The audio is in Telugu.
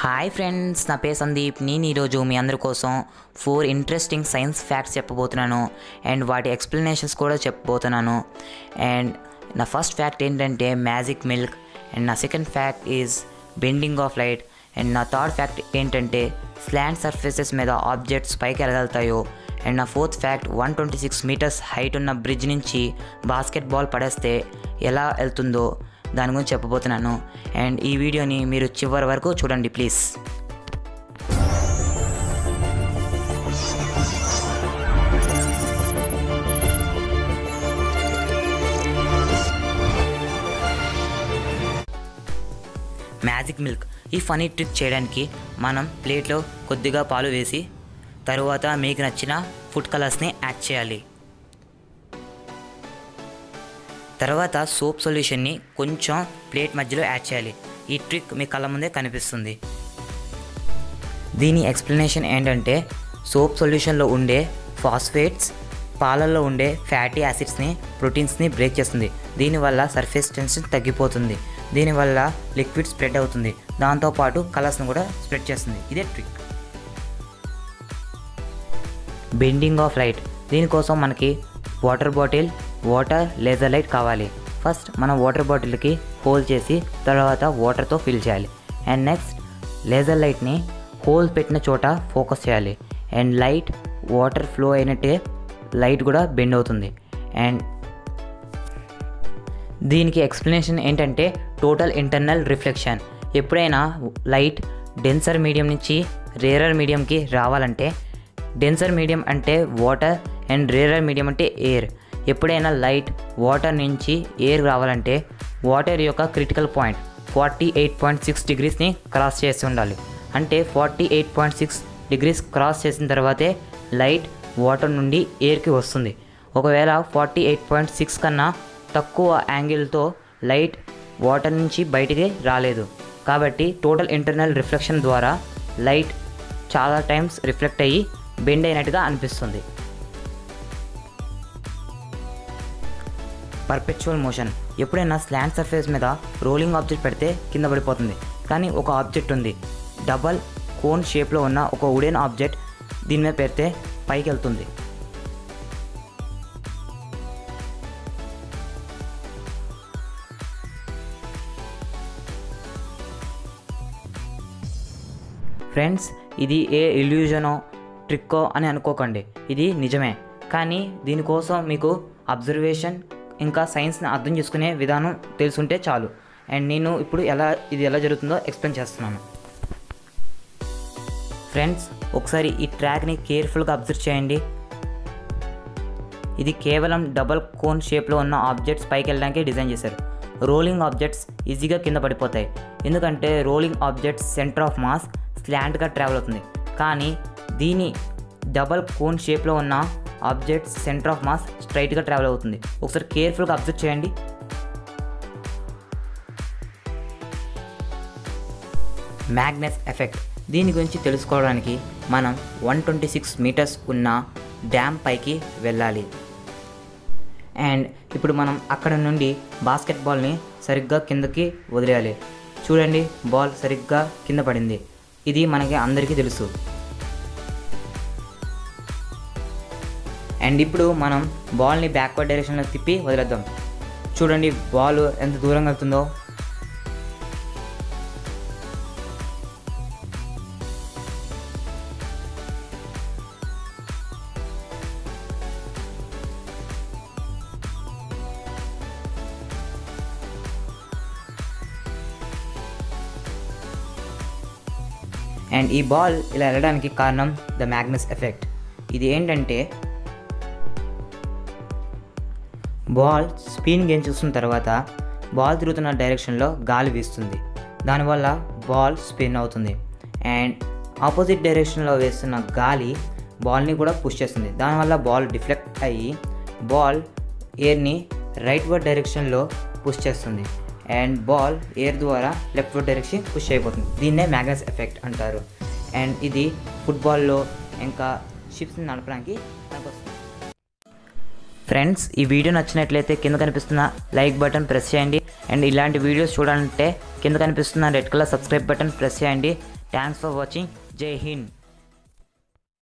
హాయ్ ఫ్రెండ్స్, నా పేరు సందీప్. నేను ఈరోజు మీ అందరి కోసం 4 ఇంట్రెస్టింగ్ సైన్స్ ఫ్యాక్ట్స్ చెప్పబోతున్నాను అండ్ వాటి ఎక్స్ప్లెనేషన్స్ కూడా చెప్పబోతున్నాను. అండ్ నా ఫస్ట్ ఫ్యాక్ట్ ఏంటంటే మ్యాజిక్ మిల్క్, అండ్ నా second fact is bending of light, and నా థర్డ్ ఫ్యాక్ట్ ఏంటంటే స్లాంట్ సర్ఫేసెస్ మీద ఆబ్జెక్ట్స్ పైకి వెళ్ళగలుగుతాయో, అండ్ నా ఫోర్త్ ఫ్యాక్ట్ 126 మీటర్స్ హైట్ ఉన్న బ్రిడ్జ్ నుంచి బాస్కెట్బాల్ పడేస్తే ఎలా వెళ్తుందో దాని గురించి చెప్పబోతున్నాను. అండ్ ఈ వీడియోని మీరు చివరి వరకు చూడండి ప్లీజ్. మ్యాజిక్ మిల్క్ ఈ ఫనీ ట్రిక్ చేయడానికి మనం ప్లేట్లో కొద్దిగా పాలు వేసి తరువాత మీకు నచ్చిన ఫుడ్ కలర్స్ని యాడ్ చేయాలి. తర్వాత సోప్ సొల్యూషన్ని కొంచెం ప్లేట్ మధ్యలో యాడ్ చేయాలి. ఈ ట్రిక్ మీ కళ్ళ ముందే కనిపిస్తుంది. దీని ఎక్స్ప్లెనేషన్ ఏంటంటే సోప్ సొల్యూషన్లో ఉండే ఫాస్ఫేట్స్ పాలల్లో ఉండే ఫ్యాటీ యాసిడ్స్ని ప్రోటీన్స్ని బ్రేక్ చేస్తుంది. దీనివల్ల సర్ఫేస్ టెన్షన్ తగ్గిపోతుంది. దీనివల్ల లిక్విడ్ స్ప్రెడ్ అవుతుంది. దాంతోపాటు కలర్స్ని కూడా స్ప్రెడ్ చేస్తుంది. ఇదే ట్రిక్. బెండింగ్ ఆఫ్ లైట్, దీనికోసం మనకి water bottle, water, laser light కావాలి. ఫస్ట్ మనం వాటర్ బాటిల్కి హోల్ చేసి తర్వాత వాటర్తో ఫిల్ చేయాలి. అండ్ నెక్స్ట్ లేజర్ లైట్ని హోల్ పెట్టిన చోట ఫోకస్ చేయాలి. అండ్ లైట్ వాటర్ ఫ్లో అయినట్టే లైట్ కూడా బెండ్ అవుతుంది. అండ్ దీనికి ఎక్స్ప్లెనేషన్ ఏంటంటే టోటల్ ఇంటర్నల్ రిఫ్లెక్షన్. ఎప్పుడైనా లైట్ డెన్సర్ మీడియం నుంచి రేరర్ మీడియంకి రావాలంటే, డెన్సర్ మీడియం అంటే వాటర్ అండ్ రేరర్ మీడియం అంటే ఎయిర్. ఎప్పుడైనా లైట్ వాటర్ నుంచి ఎయిర్ రావాలంటే వాటర్ యొక్క క్రిటికల్ పాయింట్ 48.6 డిగ్రీస్ని క్రాస్ చేసి ఉండాలి. అంటే 48.6 డిగ్రీస్ క్రాస్ చేసిన తర్వాతే లైట్ వాటర్ నుండి ఎయిర్కి వస్తుంది. ఒకవేళ 48.6 కన్నా తక్కువ యాంగిల్తో లైట్ వాటర్ నుంచి బయటికి రాలేదు. కాబట్టి టోటల్ ఇంటర్నల్ రిఫ్లెక్షన్ ద్వారా లైట్ చాలా టైమ్స్ రిఫ్లెక్ట్ అయ్యి బెండ్ అయినట్టుగా అనిపిస్తుంది. పర్పెచువల్ మోషన్, ఎప్పుడైనా స్లాంట్ సర్ఫేస్ మీద రోలింగ్ ఆబ్జెక్ట్ పెడితే కింద పడిపోతుంది. కానీ ఒక ఆబ్జెక్ట్ ఉంది, డబల్ కోన్ షేప్లో ఉన్న ఒక వుడెన్ ఆబ్జెక్ట్, దీని మీద పెడితే పైకి వెళ్తుంది. ఫ్రెండ్స్, ఇది ఏ ఇల్యూజనో ట్రిక్కో అని అనుకోకండి. ఇది నిజమే. కానీ దీనికోసం మీకు అబ్జర్వేషన్ ఇంకా సైన్స్ని అర్థం చేసుకునే విధానం తెలుసుంటే చాలు. అండ్ నేను ఇప్పుడు ఇది ఎలా జరుగుతుందో ఎక్స్ప్లెయిన్ చేస్తున్నాను. ఫ్రెండ్స్, ఒకసారి ఈ ట్రాక్ని కేర్ఫుల్గా అబ్జర్వ్ చేయండి. ఇది కేవలం డబల్ కోన్ షేప్లో ఉన్న ఆబ్జెక్ట్స్ పైకి వెళ్ళడానికి డిజైన్ చేశారు. రోలింగ్ ఆబ్జెక్ట్స్ ఈజీగా కింద పడిపోతాయి, ఎందుకంటే rolling objects centre of mass స్లాంట్గా ట్రావెల్ అవుతుంది. కానీ దీని డబల్ కోన్ షేప్లో ఉన్న ఆబ్జెక్ట్స్ సెంటర్ ఆఫ్ మాస్ స్ట్రైట్గా ట్రావెల్ అవుతుంది. ఒకసారి కేర్ఫుల్గా అబ్జర్వ్ చేయండి. మ్యాగ్నెస్ ఎఫెక్ట్, దీని గురించి తెలుసుకోవడానికి మనం 126 మీటర్స్ ఉన్న డ్యామ్ పైకి వెళ్ళాలి. అండ్ ఇప్పుడు మనం అక్కడ నుండి బాస్కెట్బాల్ని సరిగ్గా కిందకి వదిలేయాలి. చూడండి, బాల్ సరిగ్గా కింద పడింది. ఇది మనకి అందరికీ తెలుసు. అండ్ ఇప్పుడు మనం బాల్ని బ్యాక్వర్డ్ డైరెక్షన్లో తిప్పి వదిలేద్దాం. చూడండి బాల్ ఎంత దూరంగా వెళ్తుందో. అండ్ ఈ బాల్ ఇలా వెళ్ళడానికి కారణం ద మ్యాగ్నెస్ ఎఫెక్ట్. ఇది ఏంటంటే బాల్ స్పిన్ గేమ్ చూస్తున్న తర్వాత బాల్ తిరుగుతున్న డైరెక్షన్లో గాలి వీస్తుంది. దానివల్ల బాల్ స్పిన్ అవుతుంది. అండ్ ఆపోజిట్ డైరెక్షన్లో వేస్తున్న గాలి బాల్ని కూడా పుష్ చేస్తుంది. దానివల్ల బాల్ డిఫ్లెక్ట్ అయ్యి బాల్ ఎయిర్ని రైట్ వర్డ్ డైరెక్షన్లో పుష్ చేస్తుంది. అండ్ బాల్ ఎయిర్ ద్వారా లెఫ్ట్ వర్డ్ డైరెక్షన్ పుష్ అయిపోతుంది. దీన్నే మ్యాగ్నెస్ ఎఫెక్ట్ అంటారు. అండ్ ఇది ఫుట్బాల్లో ఇంకా షిప్స్ని నడపడానికి పనికొస్తుంది. ఫ్రెండ్స్, ఈ వీడియో నచ్చినట్లయితే కింద కనిపిస్తున్న లైక్ బటన్ ప్రెస్ చేయండి. అండ్ ఇలాంటి వీడియోస్ చూడాలంటే కింద కనిపిస్తున్న red colour subscribe button press చేయండి. Thanks for watching. జై హింద్.